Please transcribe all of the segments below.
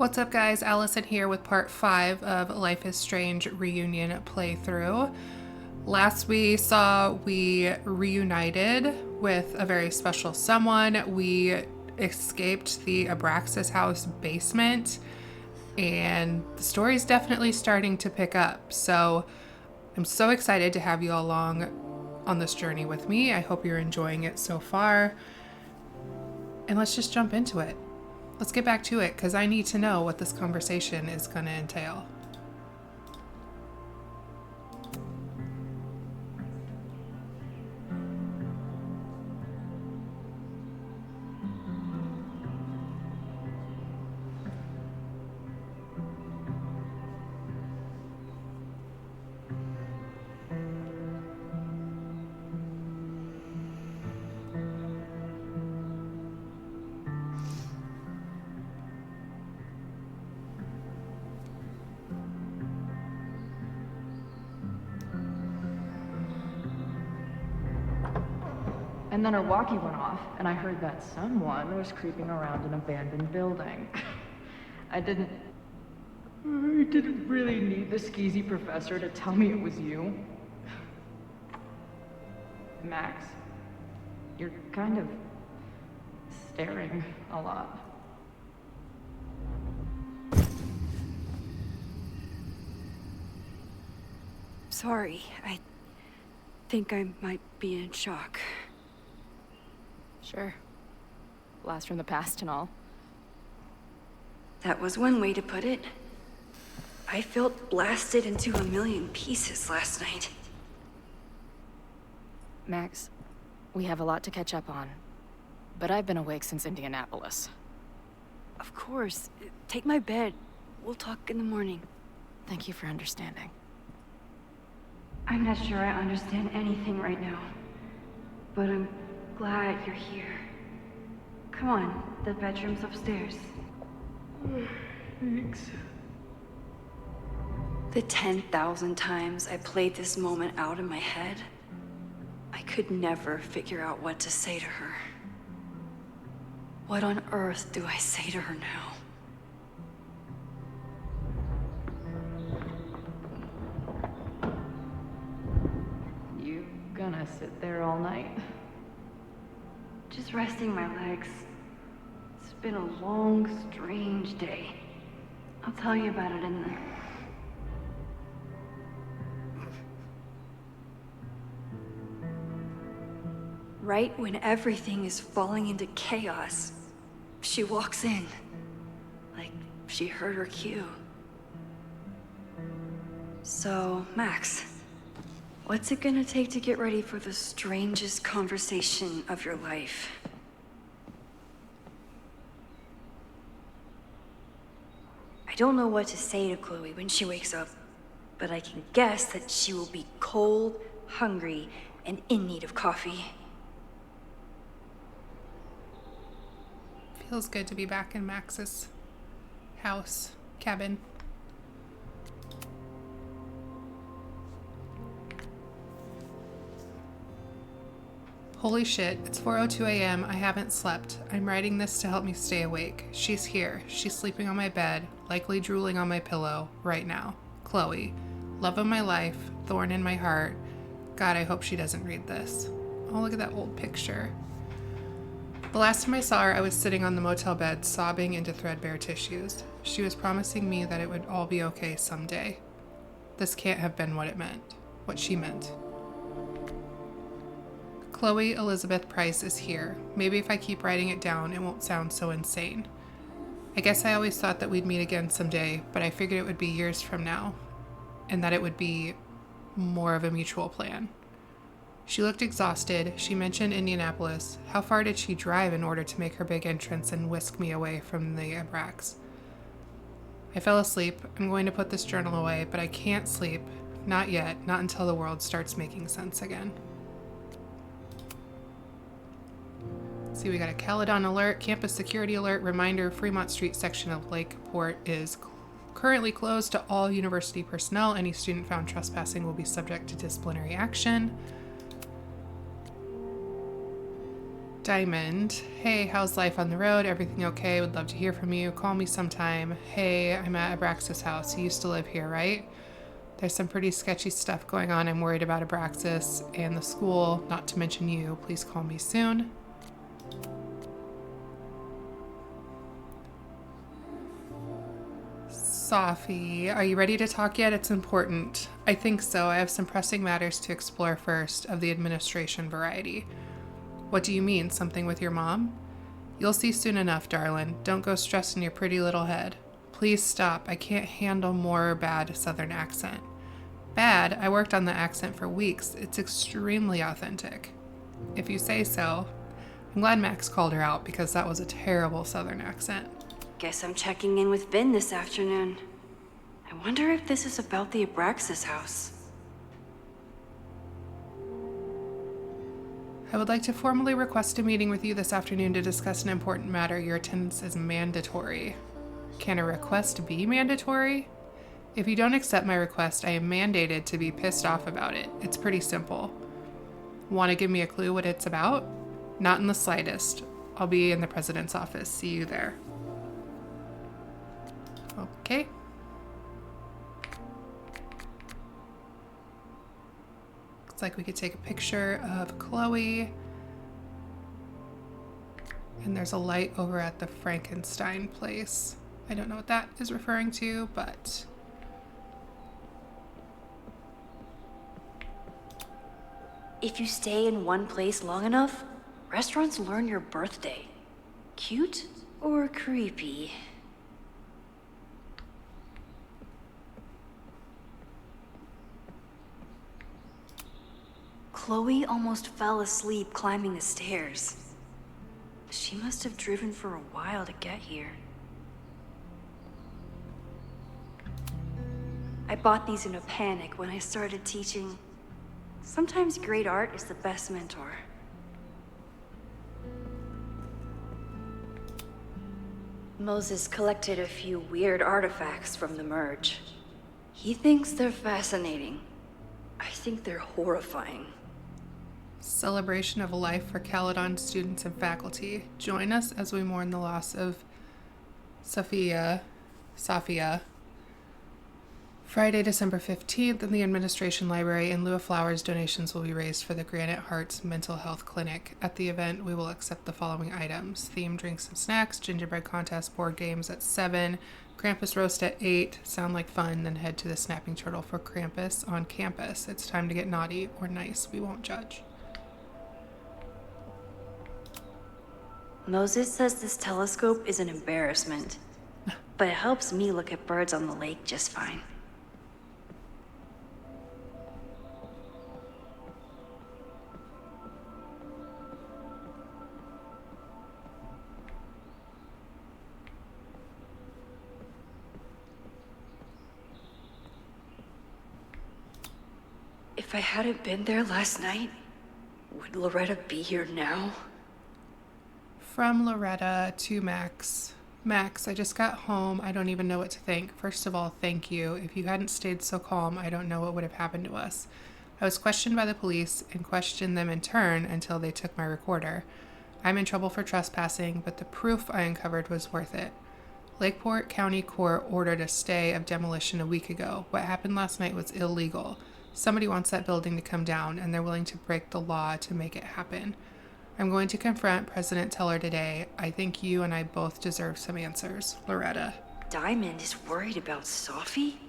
What's up, guys? Allison here with part 5 of Life is Strange reunion playthrough. Last we saw, we reunited with a very special someone. We escaped the Abraxas house basement, and the story's definitely starting to pick up. So I'm so excited to have you all along on this journey with me. I hope you're enjoying it so far. And let's just jump into it. Let's get back to it, because I need to know what this conversation is going to entail. And then our walkie went off, and I heard that someone was creeping around an abandoned building. I didn't really need the skeezy professor to tell me it was you. Max, you're kind of staring a lot. Sorry, I think I might be in shock. Sure. Blast from the past and all. That was one way to put it. I felt blasted into a million pieces last night. Max, we have a lot to catch up on. But I've been awake since Indianapolis. Of course. Take my bed. We'll talk in the morning. Thank you for understanding. I'm not sure I understand anything right now. But I'm glad you're here. Come on, the bedroom's upstairs. Thanks. The 10,000 times I played this moment out in my head, I could never figure out what to say to her. What on earth do I say to her now? You gonna sit there all night? Just resting my legs. It's been a long, strange day. I'll tell you about it in the... Right when everything is falling into chaos, she walks in. Like she heard her cue. So, Max, what's it gonna take to get ready for the strangest conversation of your life? I don't know what to say to Chloe when she wakes up, but I can guess that she will be cold, hungry, and in need of coffee. Feels good to be back in Max's house, cabin. Holy shit, it's 4:02 a.m. I haven't slept. I'm writing this to help me stay awake. She's here. She's sleeping on my bed, likely drooling on my pillow right now. Chloe. Love of my life, thorn in my heart. God, I hope she doesn't read this. Oh, look at that old picture. The last time I saw her, I was sitting on the motel bed, sobbing into threadbare tissues. She was promising me that it would all be okay someday. This can't have been what it meant. What she meant. Chloe Elizabeth Price is here. Maybe if I keep writing it down, it won't sound so insane. I guess I always thought that we'd meet again someday, but I figured it would be years from now, and that it would be more of a mutual plan. She looked exhausted. She mentioned Indianapolis. How far did she drive in order to make her big entrance and whisk me away from the Abrax? I fell asleep. I'm going to put this journal away, but I can't sleep. Not yet. Not until the world starts making sense again. See, we got a Caledon alert, campus security alert, reminder, Fremont Street section of Lakeport is currently closed to all university personnel. Any student found trespassing will be subject to disciplinary action. Diamond. Hey, how's life on the road? Everything okay? Would love to hear from you. Call me sometime. Hey, I'm at Abraxas' house. You used to live here, right? There's some pretty sketchy stuff going on. I'm worried about Abraxas and the school, not to mention you. Please call me soon. Safi, are you ready to talk yet? It's important. I think so. I have some pressing matters to explore first, of the administration variety. What do you mean? Something with your mom? You'll see soon enough, darling. Don't go stressing your pretty little head. Please stop. I can't handle more bad Southern accent. Bad? I worked on the accent for weeks. It's extremely authentic. If you say so. I'm glad Max called her out because that was a terrible Southern accent. Guess I'm checking in with Vin this afternoon. I wonder if this is about the Abraxas house. I would like to formally request a meeting with you this afternoon to discuss an important matter. Your attendance is mandatory. Can a request be mandatory? If you don't accept my request, I am mandated to be pissed off about it. It's pretty simple. Want to give me a clue what it's about? Not in the slightest. I'll be in the president's office. See you there. Okay. Looks like we could take a picture of Chloe. And there's a light over at the Frankenstein place. I don't know what that is referring to, but... If you stay in one place long enough, restaurants learn your birthday. Cute or creepy? Chloe almost fell asleep climbing the stairs. She must have driven for a while to get here. I bought these in a panic when I started teaching. Sometimes great art is the best mentor. Moses collected a few weird artifacts from the merge. He thinks they're fascinating. I think they're horrifying. Celebration of life for Caledon students and faculty. Join us as we mourn the loss of Safia. Friday, December 15th, in the Administration Library. In lieu of flowers, donations will be raised for the Granite Hearts Mental Health Clinic. At the event, we will accept the following items: themed drinks and snacks, gingerbread contest, board games at 7, Krampus roast at 8. Sound like fun, then head to the Snapping Turtle for Krampus on campus. It's time to get naughty or nice. We won't judge. Moses says this telescope is an embarrassment, but it helps me look at birds on the lake just fine. If I hadn't been there last night, would Loretta be here now? From Loretta to Max. Max, I just got home. I don't even know what to think. First of all, thank you. If you hadn't stayed so calm, I don't know what would have happened to us. I was questioned by the police and questioned them in turn until they took my recorder. I'm in trouble for trespassing, but the proof I uncovered was worth it. Lakeport County Court ordered a stay of demolition a week ago. What happened last night was illegal. Somebody wants that building to come down, and they're willing to break the law to make it happen. I'm going to confront President Teller today. I think you and I both deserve some answers. Loretta. Diamond is worried about Sophie?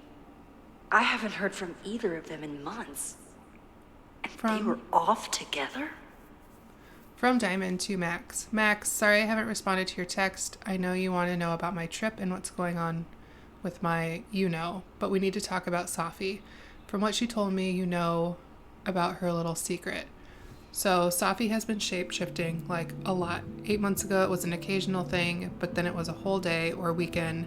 I haven't heard from either of them in months. And they were off together? From Diamond to Max. Max, sorry I haven't responded to your text. I know you want to know about my trip and what's going on with my but we need to talk about Sophie. From what she told me, you know about her little secret. So Safi has been shape-shifting, like, a lot. 8 months ago, it was an occasional thing, but then it was a whole day or weekend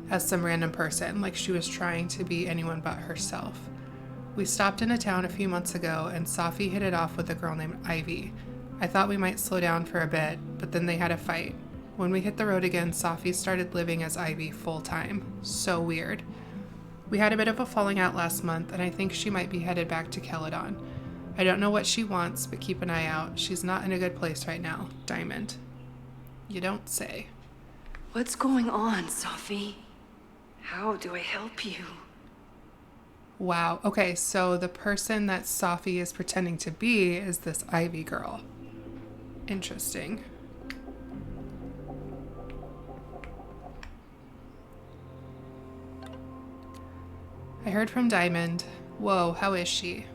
as some random person, like she was trying to be anyone but herself. We stopped in a town a few months ago, and Safi hit it off with a girl named Ivy. I thought we might slow down for a bit, but then they had a fight. When we hit the road again, Safi started living as Ivy full-time. So weird. We had a bit of a falling out last month, and I think she might be headed back to Caledon. I don't know what she wants, but keep an eye out. She's not in a good place right now. Diamond. You don't say. What's going on, Sophie? How do I help you? Wow. Okay, so the person that Sophie is pretending to be is this Ivy girl. Interesting. I heard from Diamond. Whoa, how is she?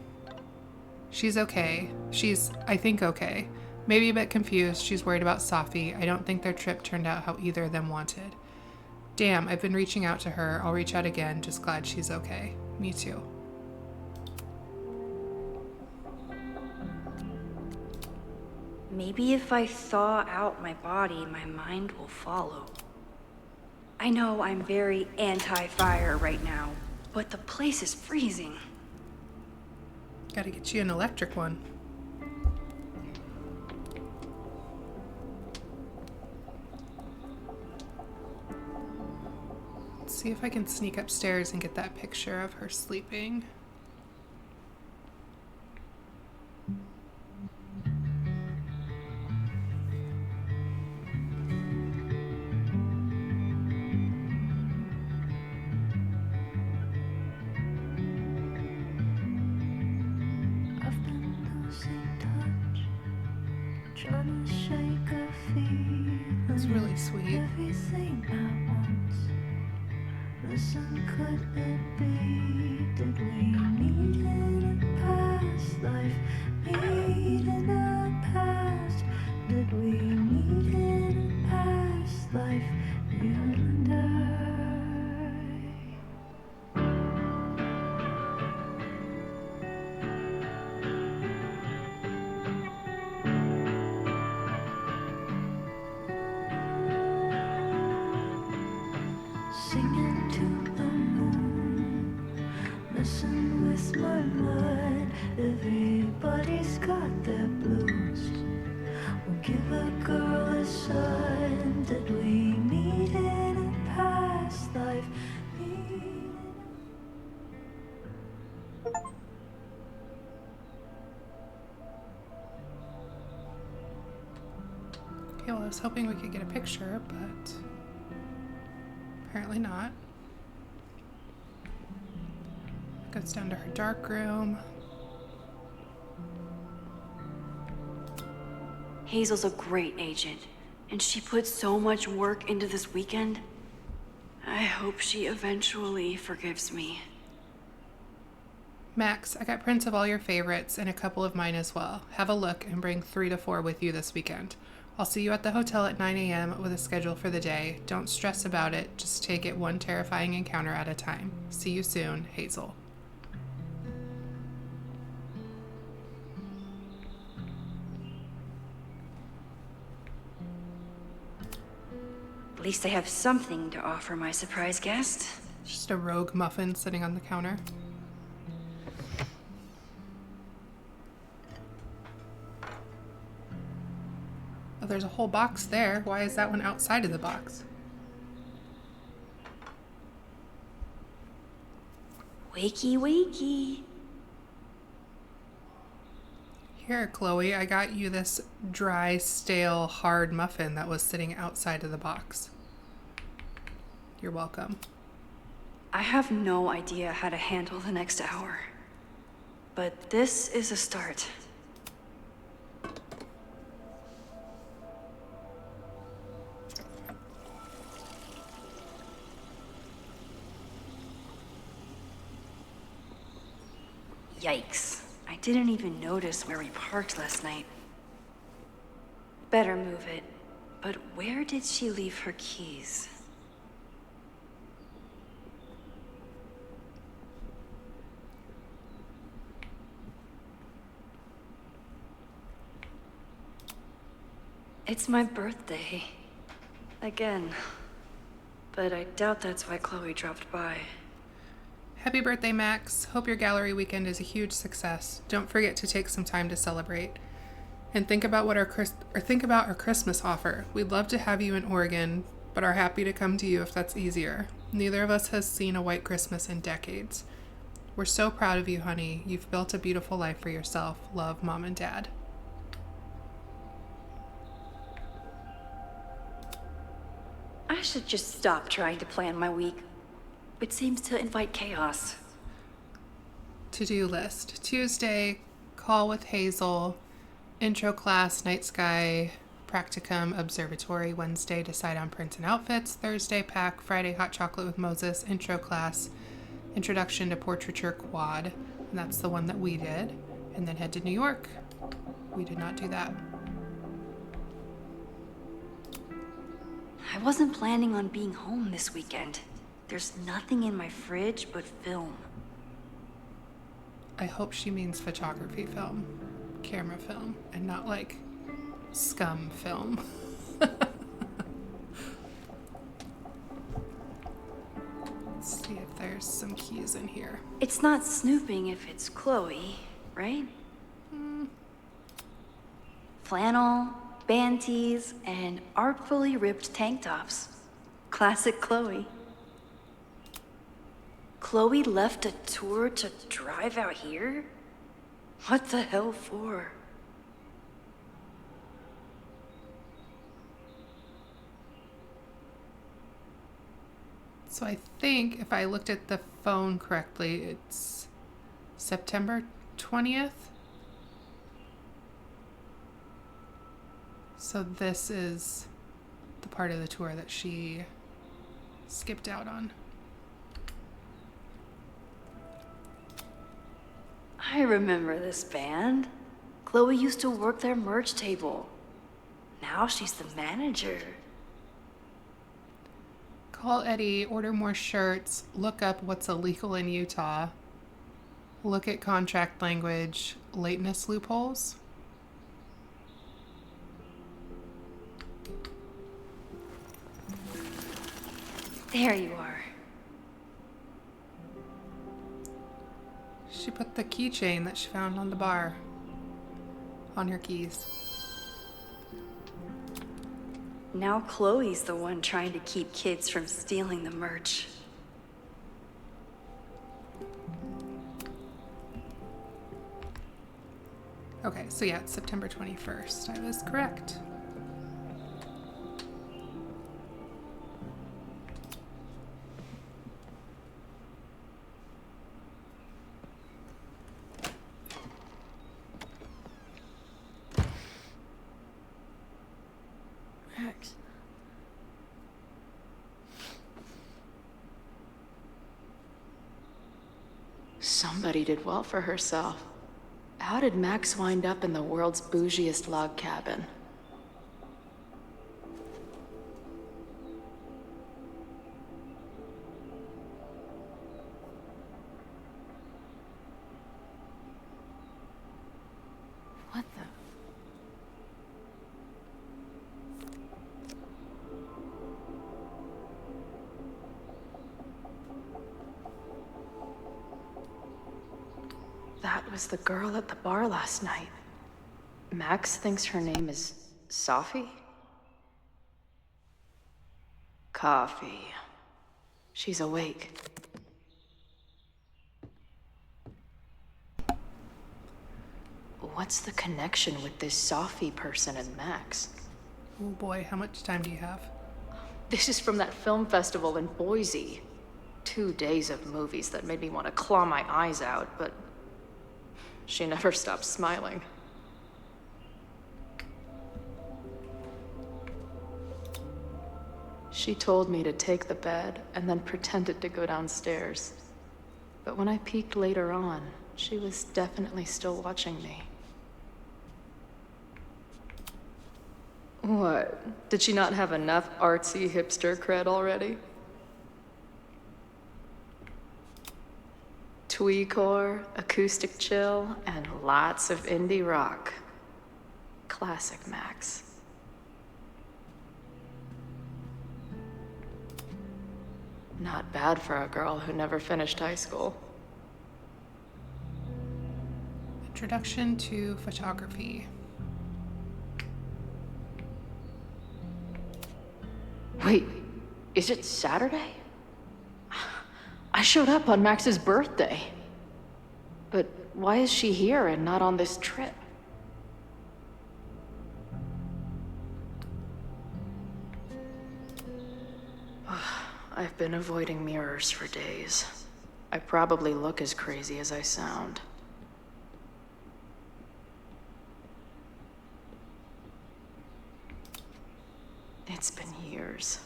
She's okay. She's, I think, okay. Maybe a bit confused. She's worried about Sophie. I don't think their trip turned out how either of them wanted. Damn, I've been reaching out to her. I'll reach out again. Just glad she's okay. Me too. Maybe if I thaw out my body, my mind will follow. I know I'm very anti-fire right now, but the place is freezing. Gotta get you an electric one. Let's see if I can sneak upstairs and get that picture of her sleeping. It's really sweet. Everything at once. Listen, could it be? Did we meet in a past life? Meet in a past? Did we meet in a past life? You and I. Singing to the moon, messing with my mind. Everybody's got their blues. We'll give a girl a sign. Did we meet in a past life? Okay, well, I was hoping we could get a picture, but apparently not. Goes down to her dark room. Hazel's a great agent, and she put so much work into this weekend. I hope she eventually forgives me. Max, I got prints of all your favorites and a couple of mine as well. Have a look and bring 3 to 4 with you this weekend. I'll see you at the hotel at 9 a.m. with a schedule for the day. Don't stress about it. Just take it one terrifying encounter at a time. See you soon, Hazel. At least I have something to offer my surprise guest. Just a rogue muffin sitting on the counter. Oh, there's a whole box there. Why is that one outside of the box? Wakey, wakey. Here, Chloe, I got you this dry, stale, hard muffin that was sitting outside of the box. You're welcome. I have no idea how to handle the next hour. But this is a start. Yikes. I didn't even notice where we parked last night. Better move it. But where did she leave her keys? It's my birthday. Again. But I doubt that's why Chloe dropped by. Happy birthday, Max. Hope your gallery weekend is a huge success. Don't forget to take some time to celebrate. And think about our Christmas offer. We'd love to have you in Oregon, but are happy to come to you if that's easier. Neither of us has seen a white Christmas in decades. We're so proud of you, honey. You've built a beautiful life for yourself. Love, Mom and Dad. I should just stop trying to plan my week. It seems to invite chaos. To-do list. Tuesday, call with Hazel. Intro class, night sky, practicum, observatory. Wednesday, decide on prints and outfits. Thursday, pack. Friday, hot chocolate with Moses. Intro class, introduction to portraiture quad. And that's the one that we did. And then head to New York. We did not do that. I wasn't planning on being home this weekend. There's nothing in my fridge but film. I hope she means photography film, camera film, and not like scum film. Let's see if there's some keys in here. It's not snooping if it's Chloe, right? Flannel, band tees, and artfully ripped tank tops. Classic Chloe. Chloe left a tour to drive out here? What the hell for? So I think if I looked at the phone correctly, it's September 20th. So this is the part of the tour that she skipped out on. I remember this band. Chloe used to work their merch table. Now she's the manager. Call Eddie, order more shirts, look up what's illegal in Utah, look at contract language, lateness loopholes. There you are. She put the keychain that she found on the bar on her keys. Now Chloe's the one trying to keep kids from stealing the merch. Okay, so yeah, it's September 21st. I was correct. Max. Somebody did well for herself. How did Max wind up in the world's bougiest log cabin? What the? That was the girl at the bar last night. Max thinks her name is Safi? Coffee. She's awake. What's the connection with this Safi person and Max? Oh boy, how much time do you have? This is from that film festival in Boise. 2 days of movies that made me want to claw my eyes out, but she never stopped smiling. She told me to take the bed and then pretended to go downstairs. But when I peeked later on, she was definitely still watching me. What? Did she not have enough artsy hipster cred already? Tweecore, acoustic chill, and lots of indie rock. Classic Max. Not bad for a girl who never finished high school. Introduction to photography. Wait, is it Saturday? I showed up on Max's birthday. But why is she here and not on this trip? I've been avoiding mirrors for days. I probably look as crazy as I sound. It's been years.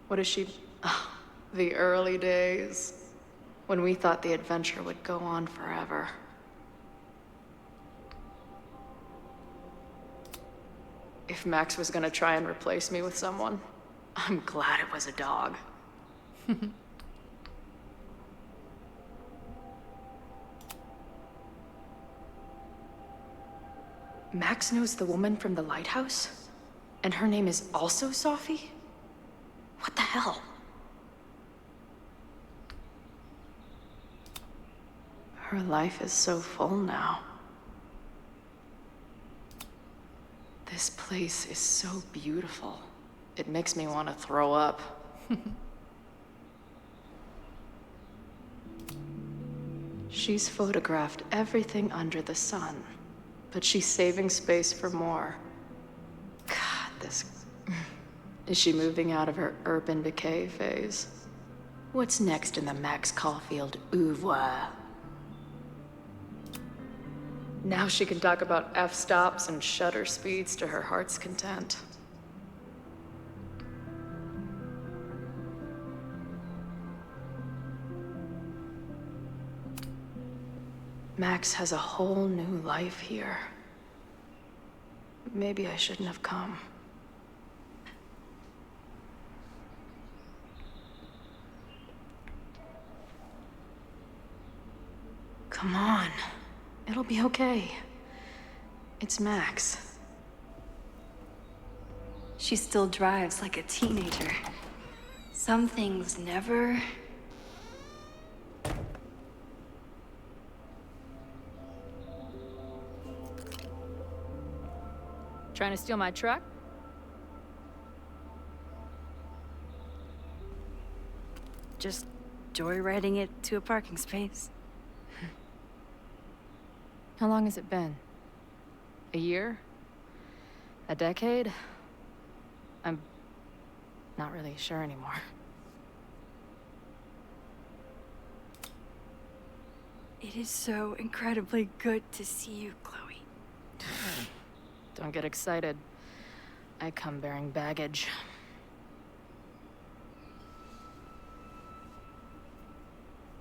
What is she... Oh, the early days. When we thought the adventure would go on forever. If Max was gonna try and replace me with someone, I'm glad it was a dog. Max knows the woman from the lighthouse? And her name is also Sophie? What the hell? Her life is so full now. This place is so beautiful. It makes me want to throw up. She's photographed everything under the sun, but she's saving space for more. God, this... Is she moving out of her urban decay phase? What's next in the Max Caulfield oeuvre? Now she can talk about f-stops and shutter speeds to her heart's content. Max has a whole new life here. Maybe I shouldn't have come. Come on. It'll be okay. It's Max. She still drives like a teenager. Some things never... Trying to steal my truck? just joyriding it to a parking space. How long has it been? A year? A decade? I'm not really sure anymore. It is so incredibly good to see you, Chloe. Don't get excited. I come bearing baggage.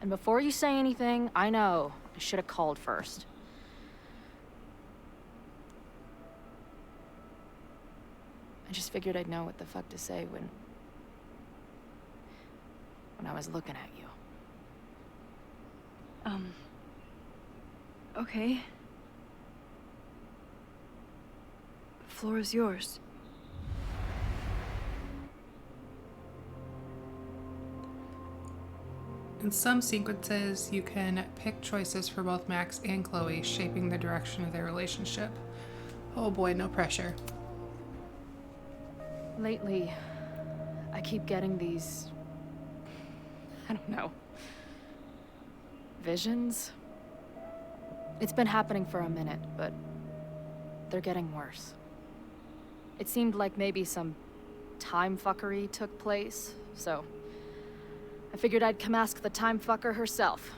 And before you say anything, I know I should have called first. I just figured I'd know what the fuck to say when I was looking at you. Okay. The floor is yours. In some sequences, you can pick choices for both Max and Chloe, shaping the direction of their relationship. Oh boy, no pressure. Lately, I keep getting these... I don't know... visions? It's been happening for a minute, but they're getting worse. It seemed like maybe some time fuckery took place, so I figured I'd come ask the time fucker herself.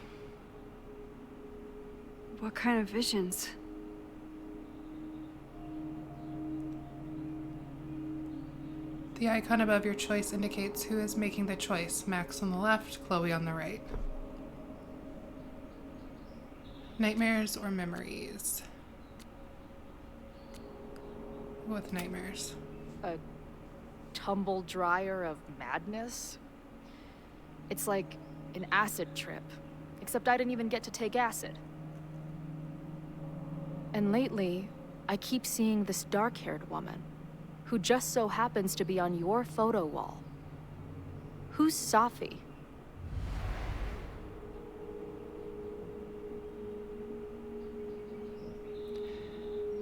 What kind of visions? The icon above your choice indicates who is making the choice. Max on the left, Chloe on the right. Nightmares or memories? With nightmares. A tumble dryer of madness? It's like an acid trip, except I didn't even get to take acid. And lately, I keep seeing this dark-haired woman, who just so happens to be on your photo wall. Who's Sophie?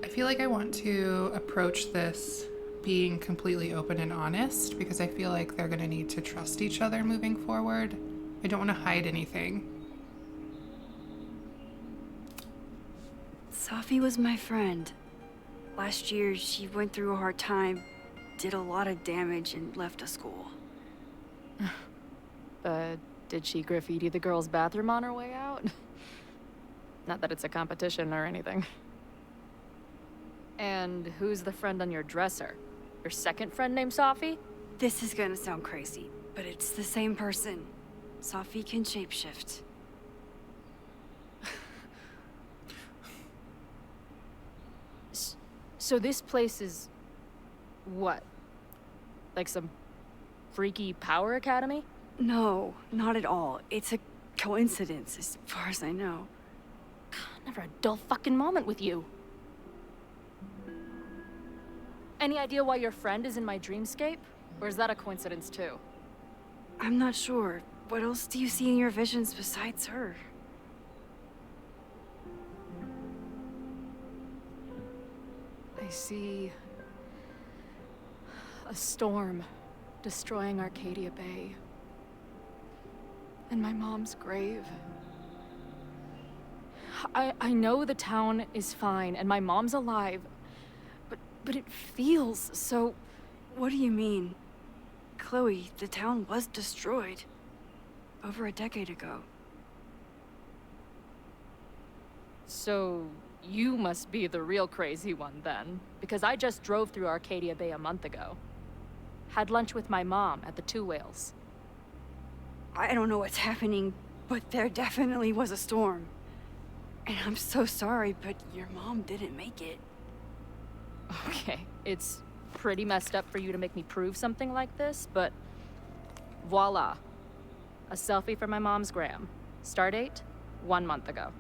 I feel like I want to approach this being completely open and honest because I feel like they're going to need to trust each other moving forward. I don't want to hide anything. Sophie was my friend. Last year, she went through a hard time, did a lot of damage, and left the school. Did she graffiti the girls' bathroom on her way out? Not that it's a competition or anything. And who's the friend on your dresser? Your second friend named Sophie? This is gonna sound crazy, but it's the same person. Sophie can shapeshift. So this place is... what? Like some freaky power academy? No, not at all. It's a coincidence, as far as I know. Never a dull fucking moment with you. Any idea why your friend is in my dreamscape? Or is that a coincidence too? I'm not sure. What else do you see in your visions besides her? I see... a storm destroying Arcadia Bay. And my mom's grave. I know the town is fine and my mom's alive, but it feels so... What do you mean? Chloe, the town was destroyed. Over a decade ago. So, you must be the real crazy one then, because I just drove through Arcadia Bay a month ago. Had lunch with my mom at the Two Whales. I don't know what's happening, but there definitely was a storm. And I'm so sorry, but your mom didn't make it. Okay, it's pretty messed up for you to make me prove something like this, but voila. A selfie from my mom's gram. Stardate, 1 month ago.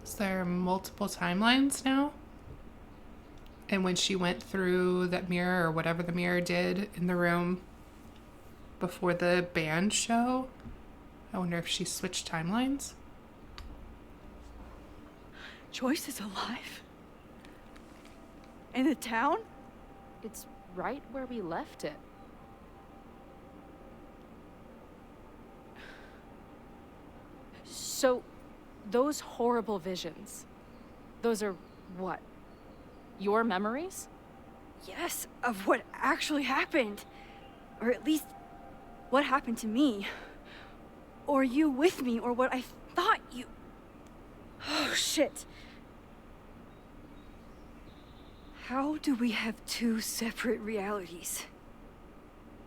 Is there multiple timelines now? And when she went through that mirror or whatever the mirror did in the room before the band show, I wonder if she switched timelines. Joyce is alive? In the town? It's right where we left it. So, those horrible visions, those are what? Your memories? Yes, of what actually happened. Or at least, what happened to me. Or you with me, or what I thought you... Oh, shit. How do we have two separate realities?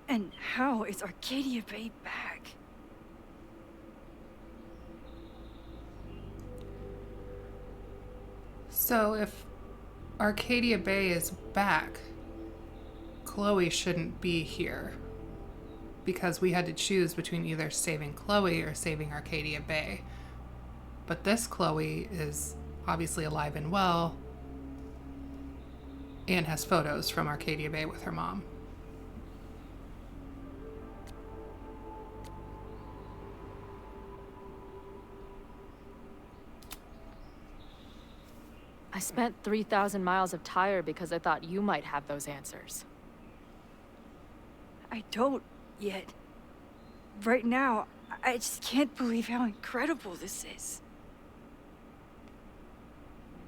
And how is Arcadia Bay back? So if Arcadia Bay is back, Chloe shouldn't be here. Because we had to choose between either saving Chloe or saving Arcadia Bay. But this Chloe is obviously alive and well and has photos from Arcadia Bay with her mom. I spent 3,000 miles of tire because I thought you might have those answers. I don't yet. Right now, I just can't believe how incredible this is.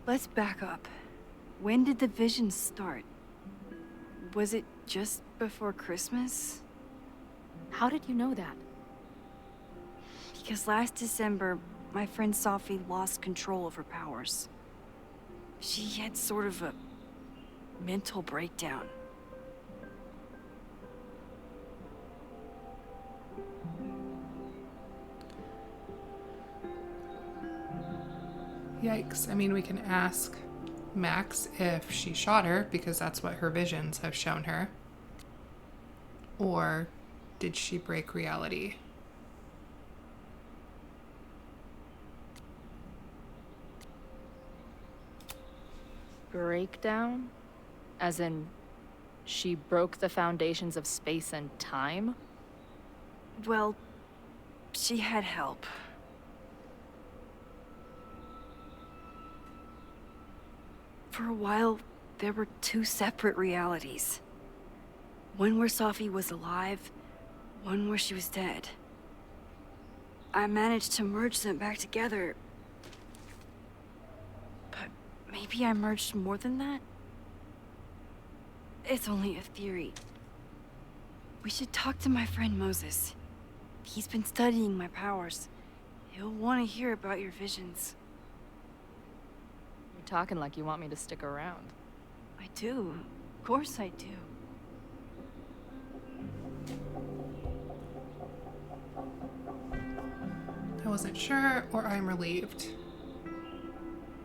Let's back up. When did the visions start? Was it just before Christmas? How did you know that? Because last December, my friend Sophie lost control of her powers. She had sort of a mental breakdown. Yikes. I mean, we can ask Max if she shot her, because that's what her visions have shown her. Or did she break reality? Breakdown? As in, she broke the foundations of space and time? Well, she had help. For a while, there were two separate realities. One where Sophie was alive, one where she was dead. I managed to merge them back together, maybe I merged more than that? It's only a theory. We should talk to my friend Moses. He's been studying my powers. He'll want to hear about your visions. You're talking like you want me to stick around. I do. Of course I do. I wasn't sure, or I'm relieved.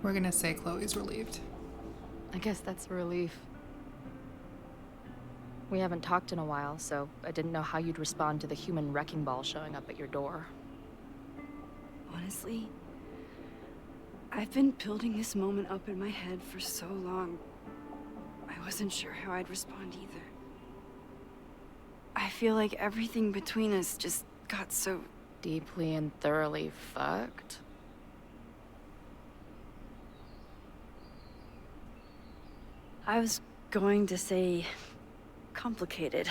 We're gonna say Chloe's relieved. I guess that's a relief. We haven't talked in a while, so I didn't know how you'd respond to the human wrecking ball showing up at your door. Honestly, I've been building this moment up in my head for so long. I wasn't sure how I'd respond either. I feel like everything between us just got so... Deeply and thoroughly fucked? I was going to say... complicated.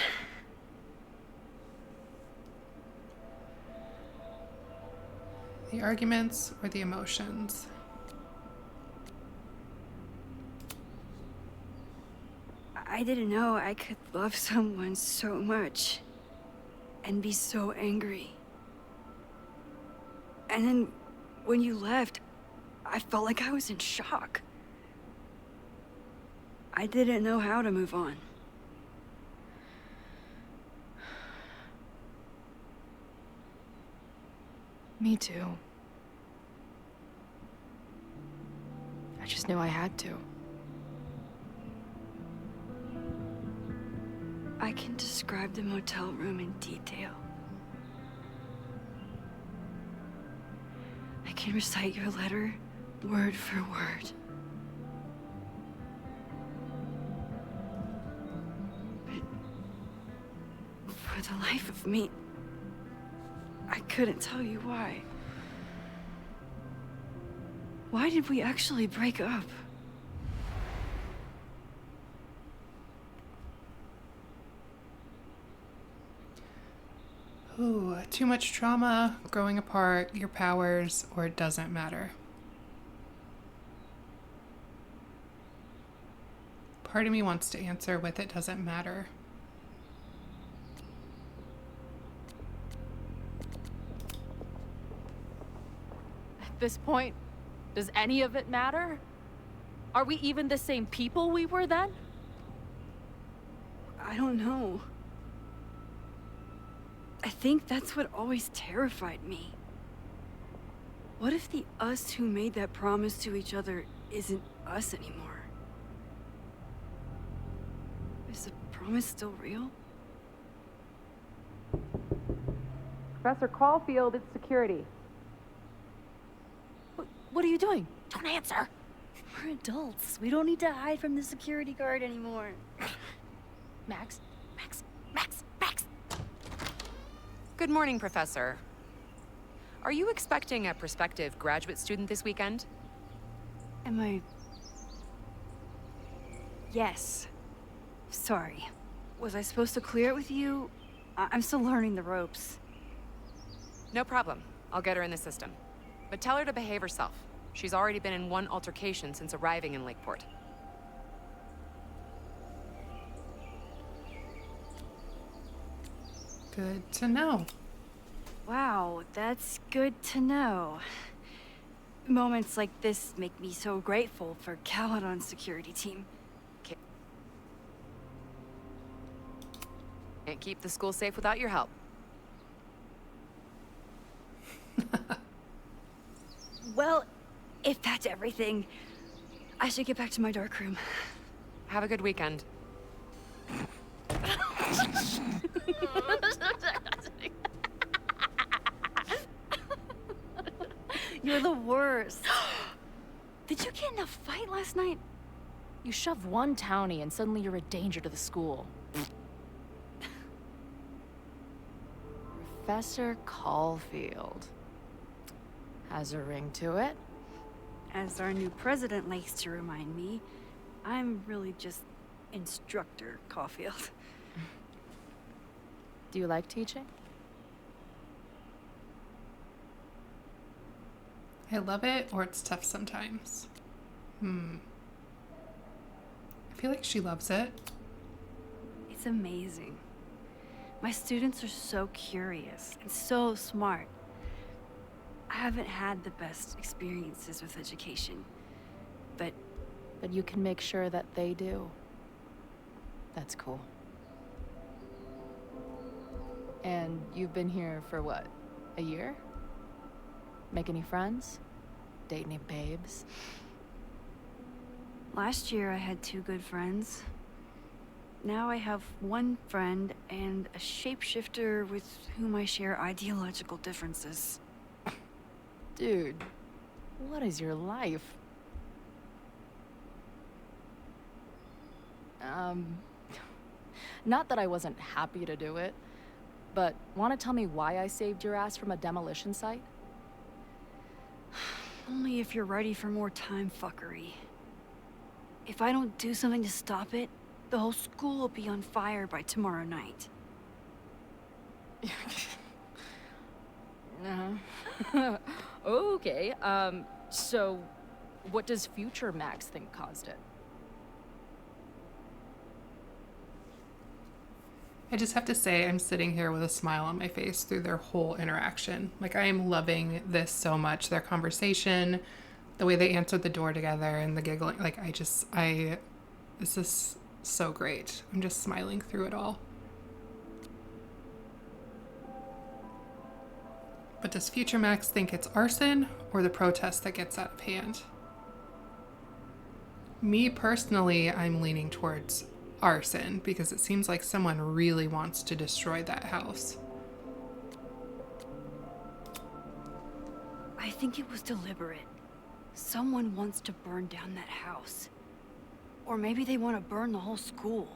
The arguments or the emotions? I didn't know I could love someone so much and be so angry. And then when you left, I felt like I was in shock. I didn't know how to move on. Me too. I just knew I had to. I can describe the motel room in detail. I can recite your letter word for word. But for the life of me, I couldn't tell you why. Why did we actually break up? Ooh, too much trauma, growing apart, your powers, or it doesn't matter. Part of me wants to answer with it doesn't matter. At this point, does any of it matter? Are we even the same people we were then? I don't know. I think that's what always terrified me. What if the us who made that promise to each other isn't us anymore? Is the promise still real? Professor Caulfield, it's security. What are you doing? Don't answer. We're adults. We don't need to hide from the security guard anymore. Max. Good morning, Professor. Are you expecting a prospective graduate student this weekend? Am I... Yes. Sorry. Was I supposed to clear it with you? I'm still learning the ropes. No problem. I'll get her in the system. But tell her to behave herself. She's already been in one altercation since arriving in Lakeport. Good to know. Wow, that's good to know. Moments like this make me so grateful for Caledon's security team. Can't keep the school safe without your help. Well, if that's everything, I should get back to my dark room. Have a good weekend. You're the worst. Did you get in a fight last night? You shove one townie and suddenly you're a danger to the school. Professor Caulfield. Has a ring to it. As our new president likes to remind me, I'm really just Instructor Caulfield. Do you like teaching? I love it, or it's tough sometimes. I feel like she loves it. It's amazing. My students are so curious and so smart. I haven't had the best experiences with education, but you can make sure that they do. That's cool. And you've been here for what? A year? Make any friends? Date any babes? last year I had 2 good friends. Now I have 1 friend and a shapeshifter with whom I share ideological differences. Dude, what is your life? Not that I wasn't happy to do it, but want to tell me why I saved your ass from a demolition site? Only if you're ready for more time fuckery. If I don't do something to stop it, the whole school will be on fire by tomorrow night. Okay, so what does future Max think caused it? I just have to say, I'm sitting here with a smile on my face through their whole interaction. Like, I am loving this so much. Their conversation, the way they answered the door together, and the giggling. Like, this is so great. I'm just smiling through it all. But does future Max think it's arson or the protest that gets out of hand? Me personally, I'm leaning towards arson because it seems like someone really wants to destroy that house. I think it was deliberate. Someone wants to burn down that house. Or maybe they want to burn the whole school.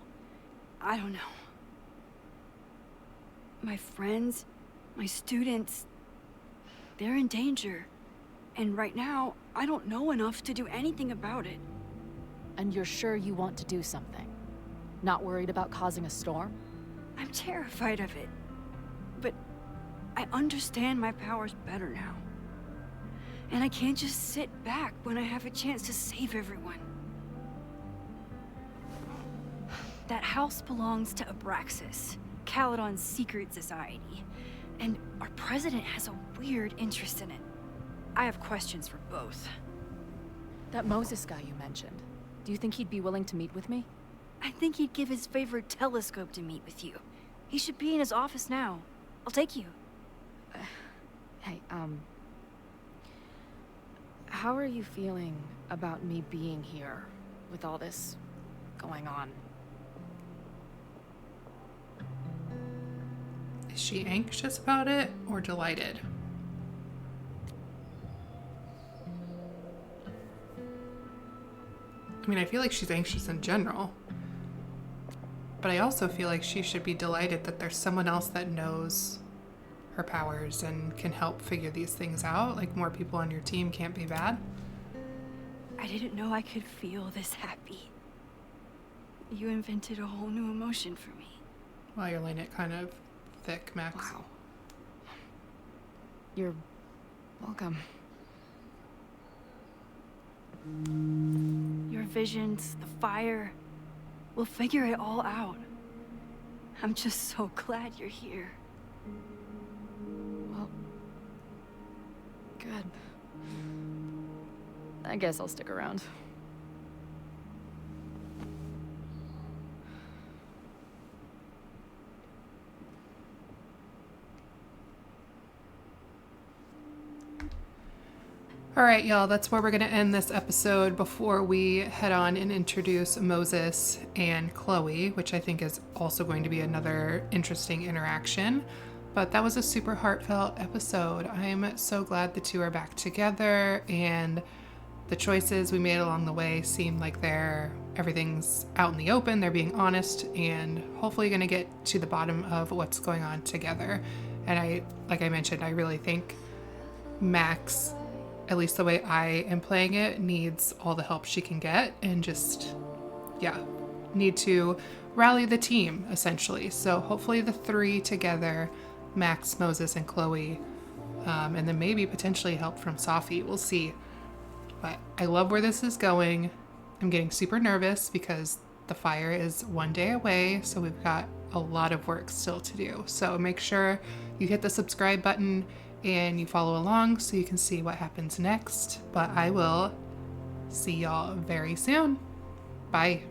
I don't know. My friends, my students, they're in danger. And right now, I don't know enough to do anything about it. And you're sure you want to do something? Not worried about causing a storm? I'm terrified of it. But I understand my powers better now. And I can't just sit back when I have a chance to save everyone. That house belongs to Abraxas, Caledon's secret society. And our president has a weird interest in it. I have questions for both. That Moses guy you mentioned, do you think he'd be willing to meet with me? I think he'd give his favorite telescope to meet with you. He should be in his office now. I'll take you. Hey, how are you feeling about me being here with all this going on? Is she anxious about it or delighted? I mean, I feel like she's anxious in general. But I also feel like she should be delighted that there's someone else that knows her powers and can help figure these things out. Like, more people on your team can't be bad. I didn't know I could feel this happy. You invented a whole new emotion for me. Wow, you're laying it kind of thick, Max. Wow. You're welcome. Your visions, the fire, we'll figure it all out. I'm just so glad you're here. Well, good. I guess I'll stick around. All right, y'all, that's where we're going to end this episode before we head on and introduce Moses and Chloe, which I think is also going to be another interesting interaction. But that was a super heartfelt episode. I'm so glad the two are back together, and the choices we made along the way seem like everything's out in the open. They're being honest and hopefully going to get to the bottom of what's going on together. And like I mentioned, I really think Max, at least the way I am playing it, needs all the help she can get and just, need to rally the team, essentially. So hopefully the 3 together, Max, Moses, and Chloe, and then maybe potentially help from Safi. We'll see. But I love where this is going. I'm getting super nervous because The fire is 1 day away, so we've got a lot of work still to do. So make sure you hit the subscribe button and you follow along so you can see what happens next. But I will see y'all very soon. Bye.